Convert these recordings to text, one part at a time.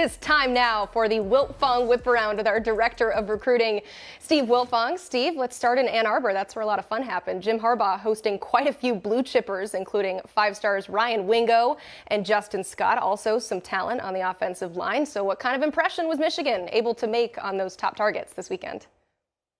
is time now for the Wiltfong Whiparound with our Director of Recruiting, Steve Wiltfong. Steve, let's start in Ann Arbor. That's where a lot of fun happened. Jim Harbaugh hosting quite a few blue chippers, including 5-stars Ryan Wingo and Justin Scott. Also some talent on the offensive line. So what kind of impression was Michigan able to make on those top targets this weekend?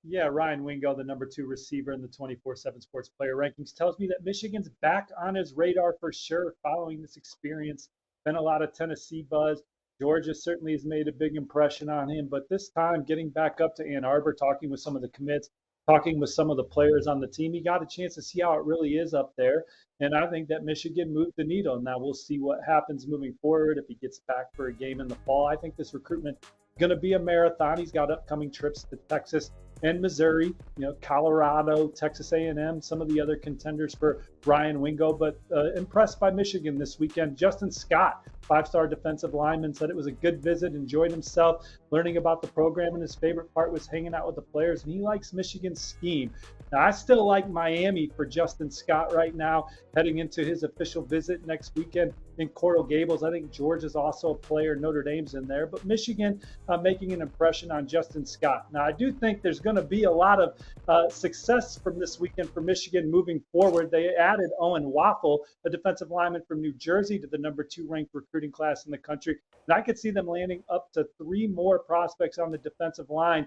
Yeah, Ryan Wingo, the number 2 receiver in the 24/7 Sports Player Rankings, tells me that Michigan's back on his radar for sure following this experience. Been a lot of Tennessee buzz. Georgia certainly has made a big impression on him, but this time getting back up to Ann Arbor, talking with some of the commits, talking with some of the players on the team, he got a chance to see how it really is up there. And I think that Michigan moved the needle. Now we'll see what happens moving forward if he gets back for a game in the fall. I think this recruitment is going to be a marathon. He's got upcoming trips to Texas and Missouri, Colorado, Texas A&M, some of the other contenders for Ryan Wingo, but impressed by Michigan this weekend. Justin Scott, 5-star defensive lineman, said it was a good visit, enjoyed himself, learning about the program, and his favorite part was hanging out with the players, and he likes Michigan's scheme. Now, I still like Miami for Justin Scott right now, heading into his official visit next weekend in Coral Gables. I think Georgia's also a player. Notre Dame's in there, but Michigan making an impression on Justin Scott. Now, I do think there's going to be a lot of success from this weekend for Michigan moving forward. They added Owen Waffle, a defensive lineman from New Jersey, to the number 2 ranked recruiting class in the country. And I could see them landing up to 3 more prospects on the defensive line,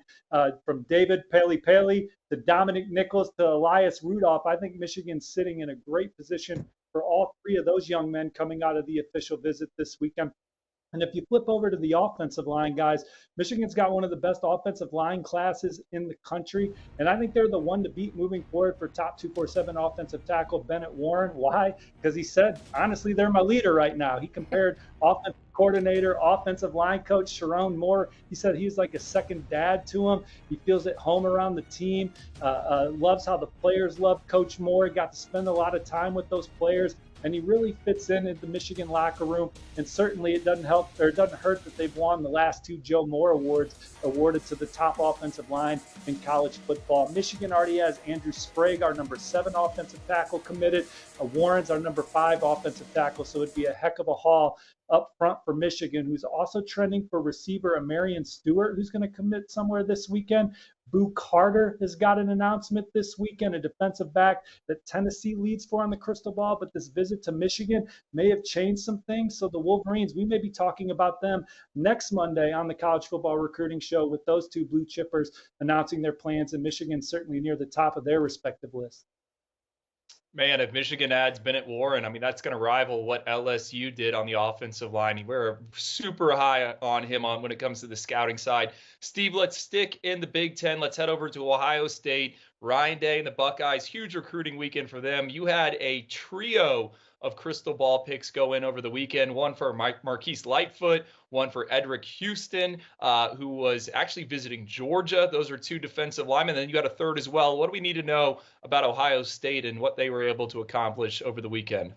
from David Paley to Dominic Nichols to Elias Rudolph. I think Michigan's sitting in a great position for all 3 of those young men coming out of the official visit this weekend. And if you flip over to the offensive line, guys, Michigan's got one of the best offensive line classes in the country. And I think they're the one to beat moving forward for top 247 offensive tackle Bennett Warren. Why? Because he said, honestly, they're my leader right now. He compared offensive coordinator, offensive line coach Sharon Moore. He said he's like a second dad to him. He feels at home around the team, loves how the players love Coach Moore. He got to spend a lot of time with those players. And he really fits in the Michigan locker room. And certainly it doesn't hurt that they've won the last 2 Joe Moore awards awarded to the top offensive line in college football. Michigan already has Andrew Sprague, our number 7 offensive tackle, committed. Warren's our number 5 offensive tackle. So it'd be a heck of a haul up front for Michigan, who's also trending for receiver Marion Stewart, who's going to commit somewhere this weekend. Boo Carter has got an announcement this weekend, a defensive back that Tennessee leads for on the crystal ball, but this visit to Michigan may have changed some things. So the Wolverines, we may be talking about them next Monday on the College Football Recruiting Show with those 2 blue chippers announcing their plans, and Michigan certainly near the top of their respective list. Man, if Michigan adds Bennett Warren, I mean, that's going to rival what LSU did on the offensive line. We're super high on him when it comes to the scouting side. Steve, let's stick in the Big Ten. Let's head over to Ohio State. Ryan Day and the Buckeyes, huge recruiting weekend for them. You had a trio of crystal ball picks go in over the weekend, one for Marquis Lightfoot, one for Edrick Houston, who was actually visiting Georgia. Those are 2 defensive linemen. Then you got a third as well. What do we need to know about Ohio State and what they were able to accomplish over the weekend?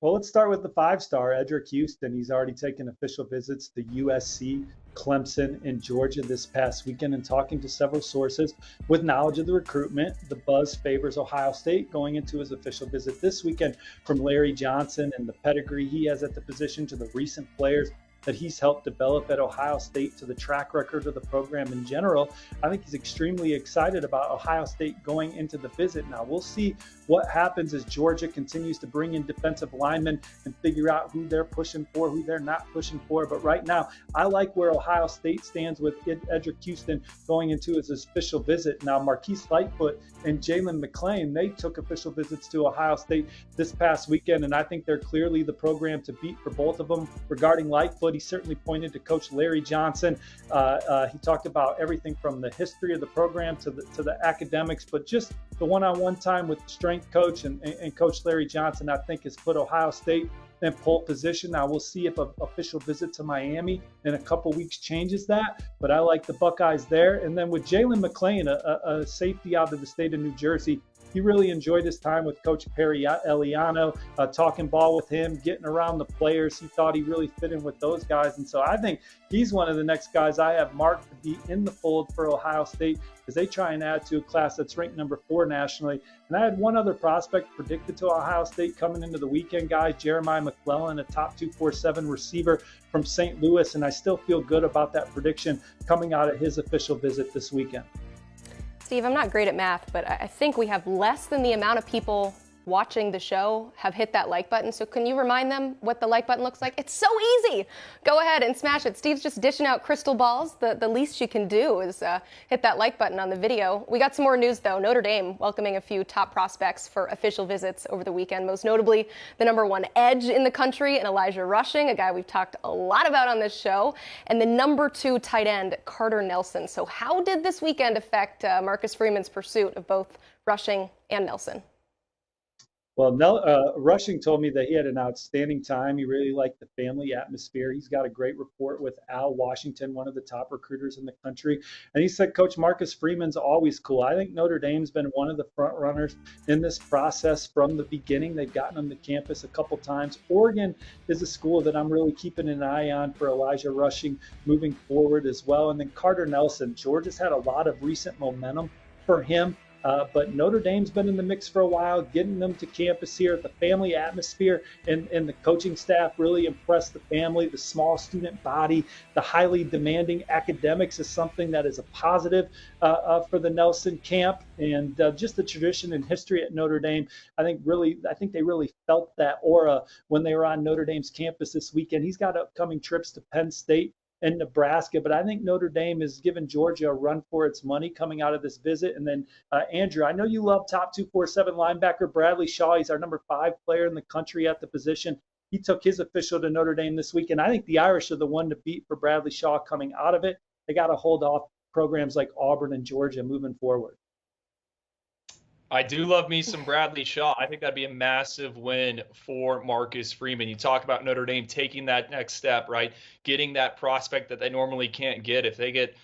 Well, let's start with the 5-star, Edrick Houston. He's already taken official visits to USC, Clemson, and Georgia this past weekend, and talking to several sources with knowledge of the recruitment. The buzz favors Ohio State going into his official visit this weekend, from Larry Johnson and the pedigree he has at the position to the recent players that he's helped develop at Ohio State to the track record of the program in general. I think he's extremely excited about Ohio State going into the visit. Now, we'll see what happens as Georgia continues to bring in defensive linemen and figure out who they're pushing for, who they're not pushing for. But right now, I like where Ohio State stands with Edrick Houston going into his official visit. Now, Marquis Lightfoot and Jalen McClain, they took official visits to Ohio State this past weekend, and I think they're clearly the program to beat for both of them. Regarding Lightfoot, he certainly pointed to Coach Larry Johnson. He talked about everything from the history of the program to the academics, but just the one-on-one time with the strength coach and Coach Larry Johnson, I think, has put Ohio State in pole position. Now, we'll see if an official visit to Miami in a couple weeks changes that, but I like the Buckeyes there. And then with Jalen McClain, a safety out of the state of New Jersey, he really enjoyed his time with Coach Perry Eliano, talking ball with him, getting around the players. He thought he really fit in with those guys. And so I think he's one of the next guys I have marked to be in the fold for Ohio State as they try and add to a class that's ranked number 4 nationally. And I had one other prospect predicted to Ohio State coming into the weekend, guys, Jeremiah McClellan, a top 247 receiver from St. Louis. And I still feel good about that prediction coming out of his official visit this weekend. Steve, I'm not great at math, but I think we have less than the amount of people watching the show have hit that like button. So can you remind them what the like button looks like? It's so easy. Go ahead and smash it. Steve's just dishing out crystal balls. The least you can do is hit that like button on the video. We got some more news, though. Notre Dame welcoming a few top prospects for official visits over the weekend, most notably the number 1 edge in the country in Elijah Rushing, a guy we've talked a lot about on this show, and the number 2 tight end, Carter Nelson. So how did this weekend affect Marcus Freeman's pursuit of both Rushing and Nelson? Well, Rushing told me that he had an outstanding time. He really liked the family atmosphere. He's got a great rapport with Al Washington, one of the top recruiters in the country. And he said Coach Marcus Freeman's always cool. I think Notre Dame's been one of the front runners in this process from the beginning. They've gotten him to campus a couple times. Oregon is a school that I'm really keeping an eye on for Elijah Rushing moving forward as well. And then Carter Nelson. Georgia's had a lot of recent momentum for him. But Notre Dame's been in the mix for a while, getting them to campus here. The family atmosphere and the coaching staff really impressed the family. The small student body, the highly demanding academics is something that is a positive for the Nelson camp. And just the tradition and history at Notre Dame, I think they really felt that aura when they were on Notre Dame's campus this weekend. He's got upcoming trips to Penn State and Nebraska, but I think Notre Dame has given Georgia a run for its money coming out of this visit. And then Andrew, I know you love top 247 linebacker Bradley Shaw. He's our number 5 player in the country at the position. He took his official to Notre Dame this week, and I think the Irish are the one to beat for Bradley Shaw coming out of it. They got to hold off programs like Auburn and Georgia moving forward. I do love me some Bradley Shaw. I think that'd be a massive win for Marcus Freeman. You talk about Notre Dame taking that next step, right? Getting that prospect that they normally can't get. If they get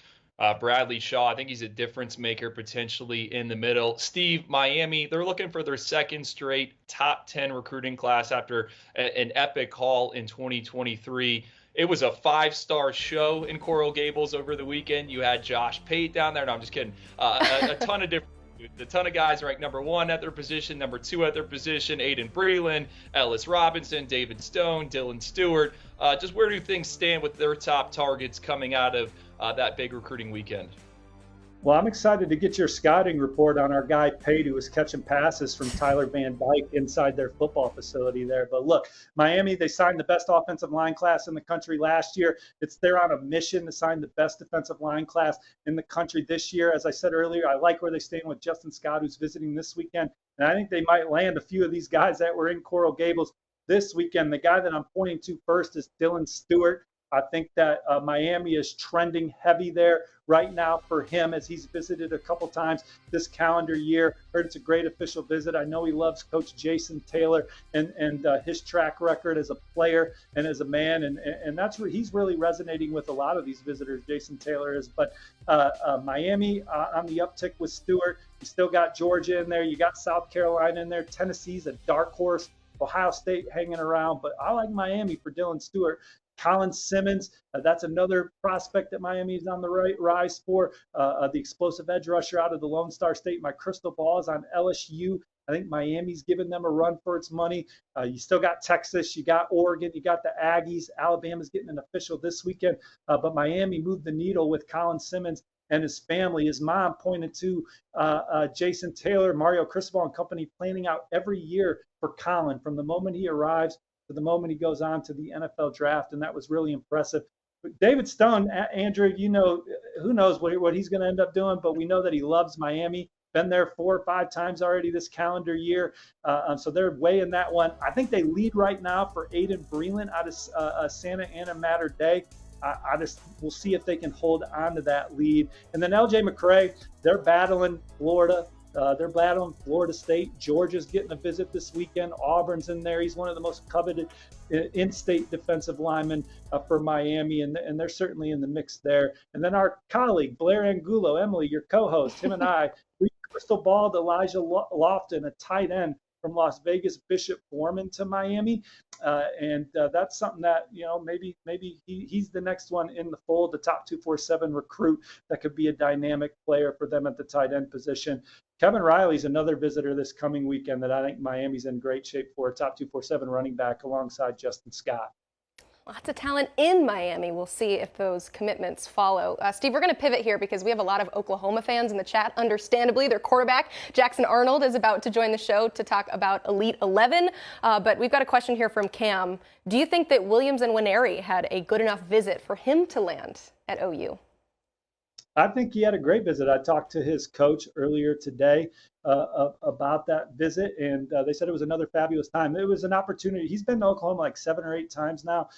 Bradley Shaw, I think he's a difference maker potentially in the middle. Steve, Miami, they're looking for their second straight top 10 recruiting class after an epic haul in 2023. It was a 5-star show in Coral Gables over the weekend. You had Josh Pate down there. No, I'm just kidding. A ton of different. A ton of guys ranked number 1 at their position, number 2 at their position. Aiden Breland, Ellis Robinson, David Stone, Dylan Stewart. Just where do things stand with their top targets coming out of that big recruiting weekend? Well, I'm excited to get your scouting report on our guy Pate, who was catching passes from Tyler Van Dyke inside their football facility there. But look, Miami, they signed the best offensive line class in the country last year. They're on a mission to sign the best defensive line class in the country this year. As I said earlier, I like where they stand with Justin Scott, who's visiting this weekend. And I think they might land a few of these guys that were in Coral Gables this weekend. The guy that I'm pointing to first is Dylan Stewart. I think that Miami is trending heavy there right now for him as he's visited a couple times this calendar year. Heard it's a great official visit. I know he loves Coach Jason Taylor and his track record as a player and as a man. And that's where he's really resonating with a lot of these visitors, Jason Taylor is. But Miami on the uptick with Stewart. You still got Georgia in there. You got South Carolina in there. Tennessee's a dark horse. Ohio State hanging around. But I like Miami for Dylan Stewart. Colin Simmons, that's another prospect that Miami is on the rise for, the explosive edge rusher out of the Lone Star State. My crystal ball is on LSU. I think Miami's giving them a run for its money. You still got Texas, you got Oregon, you got the Aggies. Alabama's getting an official this weekend, but Miami moved the needle with Colin Simmons and his family. His mom pointed to Jason Taylor, Mario Cristobal and company planning out every year for Colin from the moment he arrives to the moment he goes on to the NFL draft, and that was really impressive. But David Stone, Andrew, you know, who knows what he's going to end up doing, but we know that he loves Miami. Been there 4 or 5 times already this calendar year, so they're weighing that one. I think they lead right now for Aiden Breland out of Santa Ana Mater Dei. We'll see if they can hold on to that lead. And then LJ McCray, they're battling Florida. They're battling Florida State. Georgia's getting a visit this weekend. Auburn's in there. He's one of the most coveted in-state defensive linemen for Miami, and they're certainly in the mix there. And then our colleague, Blair Angulo, Emily, your co-host, him and I, we crystal balled Elijah Lofton, a tight end from Las Vegas Bishop Foreman to Miami. And that's something that, maybe he's the next one in the fold, the top 247 recruit that could be a dynamic player for them at the tight end position. Kevin Riley's another visitor this coming weekend that I think Miami's in great shape for, a top 247 running back alongside Justin Scott. Lots of talent in Miami. We'll see if those commitments follow. Steve, we're going to pivot here because we have a lot of Oklahoma fans in the chat. Understandably, their quarterback, Jackson Arnold, is about to join the show to talk about Elite 11. But we've got a question here from Cam. Do you think that Williams and Nwaneri had a good enough visit for him to land at OU? I think he had a great visit. I talked to his coach earlier today about that visit, and they said it was another fabulous time. It was an opportunity. He's been to Oklahoma like 7 or 8 times now.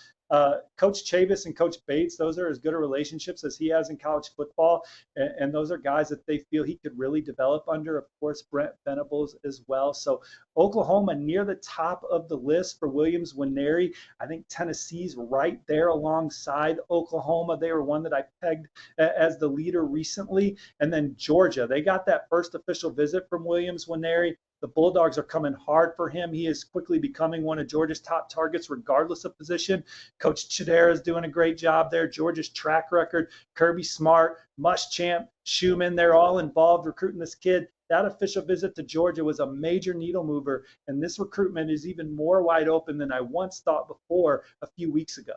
Coach Chavis and Coach Bates, those are as good a relationships as he has in college football, and those are guys that they feel he could really develop under. Of course, Brent Venables as well. So Oklahoma near the top of the list for Williams Nwaneri. I think Tennessee's right there alongside Oklahoma. They were one that I pegged as the leader recently. And then Georgia, they got that first official visit from Williams Nwaneri. The Bulldogs are coming hard for him. He is quickly becoming one of Georgia's top targets, regardless of position. Coach Chidera is doing a great job there. Georgia's track record, Kirby Smart, Muschamp, Schumann, they're all involved recruiting this kid. That official visit to Georgia was a major needle mover, and this recruitment is even more wide open than I once thought before a few weeks ago.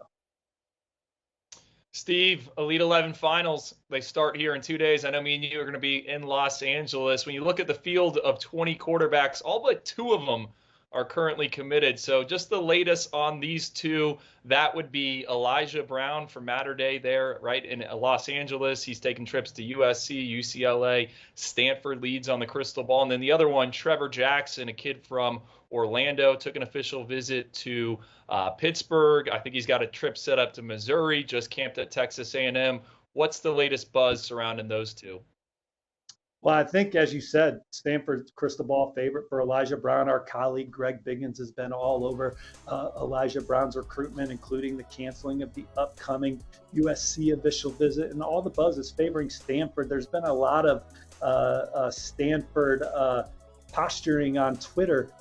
Steve, Elite 11 finals, they start here in 2 days. I know me and you are going to be in Los Angeles. When you look at the field of 20 quarterbacks, all but 2 of them are currently committed. So just the latest on these 2, that would be Elijah Brown from Mater Dei there, right, in Los Angeles. He's taking trips to USC, UCLA, Stanford leads on the crystal ball. And then the other one, Trevor Jackson, a kid from Orlando, took an official visit to Pittsburgh. I think he's got a trip set up to Missouri, just camped at Texas A&M. What's the latest buzz surrounding those 2? Well, I think, as you said, Stanford's crystal ball favorite for Elijah Brown. Our colleague Greg Biggins has been all over Elijah Brown's recruitment, including the canceling of the upcoming USC official visit. And all the buzz is favoring Stanford. There's been a lot of Stanford posturing on Twitter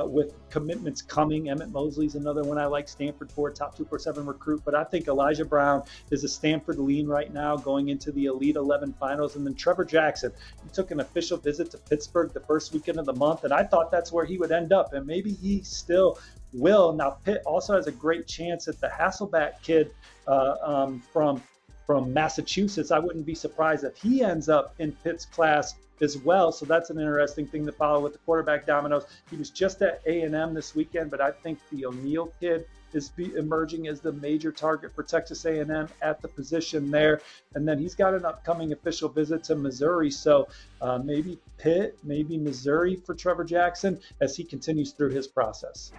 with commitments coming. Emmett Mosley's another one I like Stanford for, top 247 recruit. But I think Elijah Brown is a Stanford lean right now going into the Elite 11 finals. And then Trevor Jackson, he took an official visit to Pittsburgh the first weekend of the month, and I thought that's where he would end up, and maybe he still will. Now, Pitt also has a great chance at the Hasselbeck kid from Massachusetts. I wouldn't be surprised if he ends up in Pitt's class as well. So that's an interesting thing to follow with the quarterback dominoes. He was just at A&M this weekend, but I think the O'Neal kid is emerging as the major target for Texas A&M at the position there. And then he's got an upcoming official visit to Missouri. So maybe Pitt, maybe Missouri for Trevor Jackson as he continues through his process.